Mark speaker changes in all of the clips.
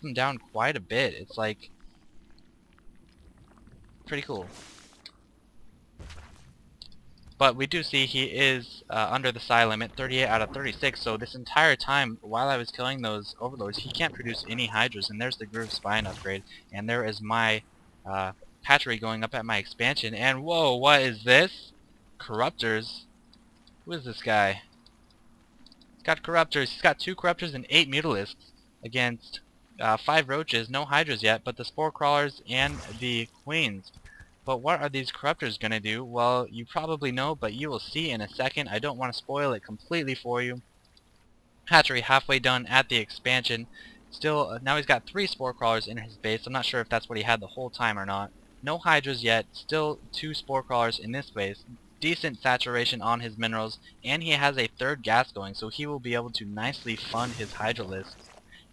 Speaker 1: them down quite a bit. It's like pretty cool. But we do see he is under the Psy limit, 38 out of 36, so this entire time, while I was killing those overlords, he can't produce any Hydras, and there's the Groove Spine upgrade, and there is my hatchery going up at my expansion, and whoa, what is this? Corruptors? Who is this guy? He's got Corruptors. He's got 2 Corruptors and 8 Mutalisks against 5 Roaches, no Hydras yet, but the Spore Crawlers and the Queens. But what are these Corruptors going to do? Well, you probably know, but you will see in a second. I don't want to spoil it completely for you. Hatchery halfway done at the expansion. Still, now he's got 3 Spore Crawlers in his base. I'm not sure if that's what he had the whole time or not. No Hydras yet. Still 2 Spore Crawlers in this base. Decent saturation on his minerals. And he has a 3rd gas going, so he will be able to nicely fund his Hydra list.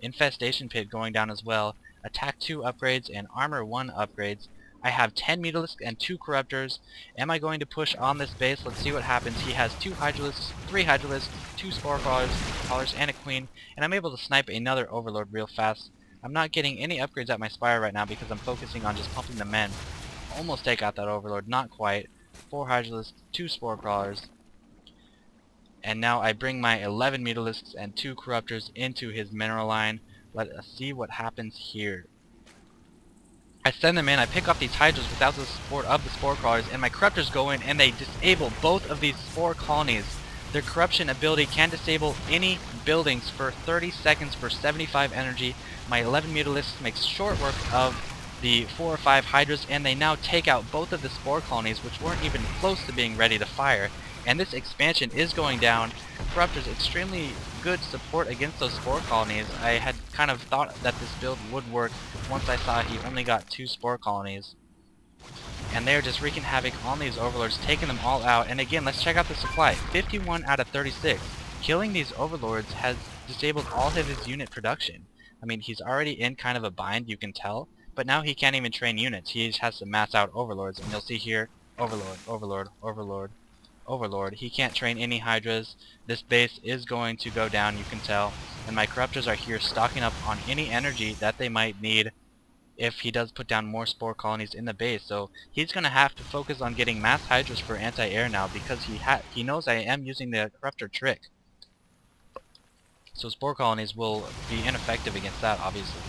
Speaker 1: Infestation Pit going down as well. Attack 2 upgrades and Armor 1 upgrades. I have 10 Mutalisks and 2 Corruptors. Am I going to push on this base? Let's see what happens. He has 2 Hydralisks, 3 Hydralisks, 2 Spore Crawlers, and a Queen. And I'm able to snipe another Overlord real fast. I'm not getting any upgrades at my Spire right now because I'm focusing on just pumping the men. Almost take out that Overlord, not quite. 4 Hydralisks, 2 Spore Crawlers. And now I bring my 11 Mutalisks and 2 Corruptors into his mineral line. Let us see what happens here. I send them in, I pick off these Hydras without the support of the Spore Crawlers, and my Corruptors go in and they disable both of these Spore colonies. Their corruption ability can disable any buildings for 30 seconds for 75 energy. My 11 Mutalisks makes short work of the 4 or 5 Hydras, and they now take out both of the Spore colonies, which weren't even close to being ready to fire. And this expansion is going down. Corruptor's extremely good support against those Spore colonies. I had kind of thought that this build would work once I saw he only got 2 Spore colonies. And they're just wreaking havoc on these Overlords, taking them all out. And again, let's check out the supply. 51 out of 36. Killing these Overlords has disabled all of his unit production. I mean, he's already in kind of a bind, you can tell. But now he can't even train units. He just has to mass out Overlords. And you'll see here, Overlord, Overlord, Overlord, Overlord. He can't train any Hydras. This base is going to go down, you can tell. And my Corruptors are here stocking up on any energy that they might need if he does put down more Spore colonies in the base. So he's going to have to focus on getting mass Hydras for anti-air now because he knows I am using the Corruptor trick. So Spore colonies will be ineffective against that, obviously.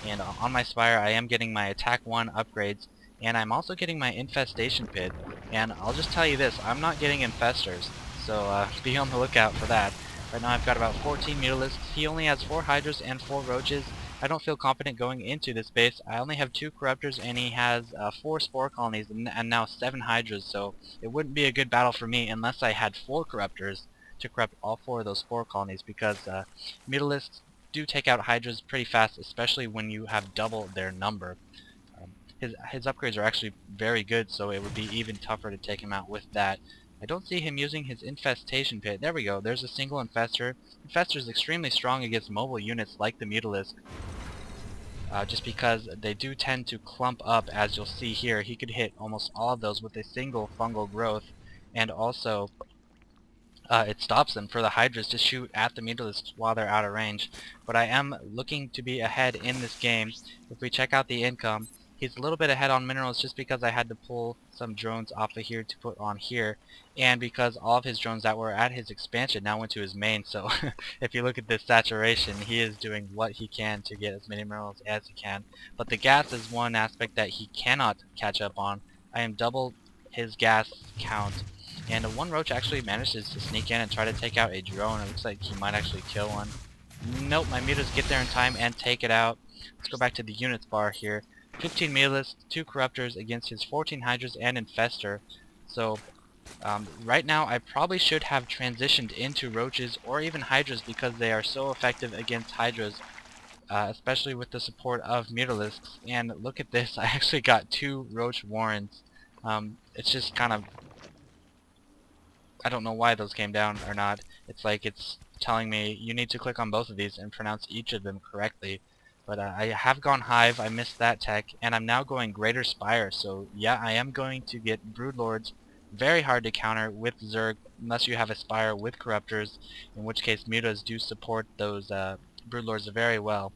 Speaker 1: And on my Spire I am getting my Attack 1 upgrades, and I'm also getting my Infestation Pit. And I'll just tell you this, I'm not getting infestors, so be on the lookout for that. Right now I've got about 14 Mutalisks. He only has 4 Hydras and 4 Roaches. I don't feel confident going into this base. I only have 2 Corruptors, and he has 4 Spore colonies and now 7 Hydras, so it wouldn't be a good battle for me unless I had 4 Corruptors to corrupt all 4 of those Spore colonies, because Mutalisks do take out Hydras pretty fast, especially when you have double their number. His upgrades are actually very good, so it would be even tougher to take him out with that. I don't see him using his Infestation Pit. There we go, there's a single Infestor. Infestor is extremely strong against mobile units like the Mutalisk, just because they do tend to clump up, as you'll see here. He could hit almost all of those with a single fungal growth, and also it stops them for the Hydras to shoot at the Mutalisks while they're out of range. But I am looking to be ahead in this game. If we check out the income, he's a little bit ahead on minerals just because I had to pull some drones off of here to put on here, and because all of his drones that were at his expansion now went to his main. So if you look at this saturation, he is doing what he can to get as many minerals as he can. But the gas is one aspect that he cannot catch up on. I am double his gas count. And one Roach actually manages to sneak in and try to take out a drone. It looks like he might actually kill one. Nope, my mutas get there in time and take it out. Let's go back to the units bar here. 15 Mutalisks, 2 Corruptors against his 14 Hydras and Infestor. So right now I probably should have transitioned into Roaches or even Hydras because they are so effective against Hydras, especially with the support of Mutalisks. And look at this, I actually got 2 Roach Warrens. It's just kind of, I don't know why those came down or not. It's like it's telling me you need to click on both of these and pronounce each of them correctly. But I have gone Hive, I missed that tech, and I'm now going Greater Spire. So yeah, I am going to get Broodlords. Very hard to counter with Zerg unless you have a Spire with Corruptors, in which case Mutas do support those Broodlords very well.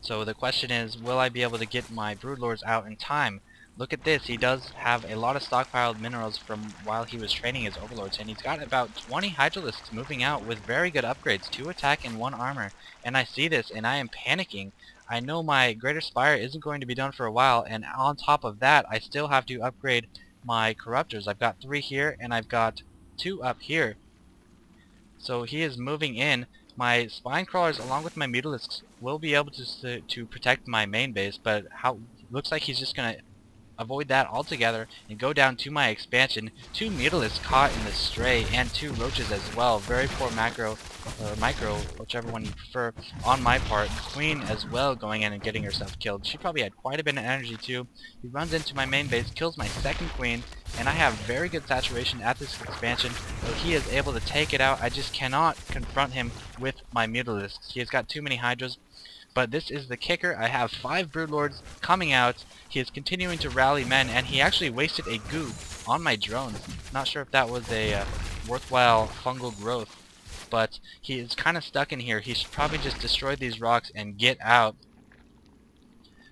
Speaker 1: So the question is, will I be able to get my broodlords out in time? Look at this, he does have a lot of stockpiled minerals from while he was training his overlords, and he's got about 20 hydralisks moving out with very good upgrades, 2 attack and 1 armor. And I see this and I am panicking. I know my Greater Spire isn't going to be done for a while, and on top of that I still have to upgrade my Corruptors. I've got 3 here and I've got 2 up here. So he is moving in. My spine crawlers along with my mutalisks will be able to protect my main base, but looks like he's just gonna avoid that altogether and go down to my expansion. 2 mutalisks caught in the stray and 2 roaches as well. Very poor macro or micro, whichever one you prefer, on my part. Queen as well going in and getting herself killed. She probably had quite a bit of energy too. He runs into my main base, kills my second queen, and I have very good saturation at this expansion, so he is able to take it out. I just cannot confront him with my mutalisks. He has got too many hydras. But this is the kicker. I have 5 broodlords coming out. He is continuing to rally men, and he actually wasted a goo on my drones. Not sure if that was a worthwhile fungal growth, but he is kind of stuck in here. He should probably just destroy these rocks and get out.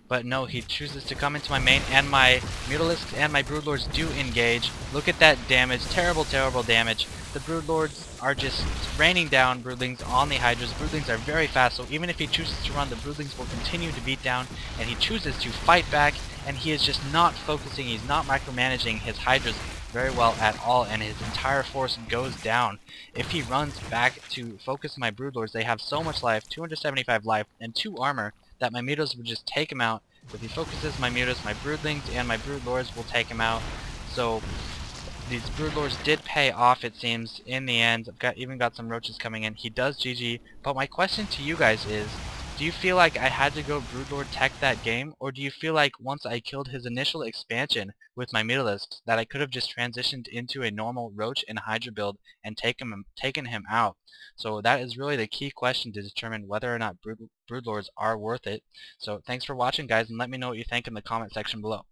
Speaker 1: But no, he chooses to come into my main, and my mutalisks and my broodlords do engage. Look at that damage. Terrible, terrible damage. The broodlords are just raining down broodlings on the hydras. Broodlings are very fast, so even if he chooses to run, the broodlings will continue to beat down, and he chooses to fight back, and he is just not focusing. He's not micromanaging his hydras very well at all, and his entire force goes down. If he runs back to focus my broodlords, they have so much life, 275 life, and 2 armor, that my mutas would just take him out. If he focuses my mutas, my broodlings and my broodlords will take him out. So these broodlords did pay off, it seems, in the end. I've even got some roaches coming in. He does GG. But my question to you guys is, do you feel like I had to go broodlord tech that game, or do you feel like once I killed his initial expansion with my mutalisks that I could have just transitioned into a normal roach and hydra build and taken him out? So that is really the key question to determine whether or not broodlords are worth it. So thanks for watching, guys, and let me know what you think in the comment section below.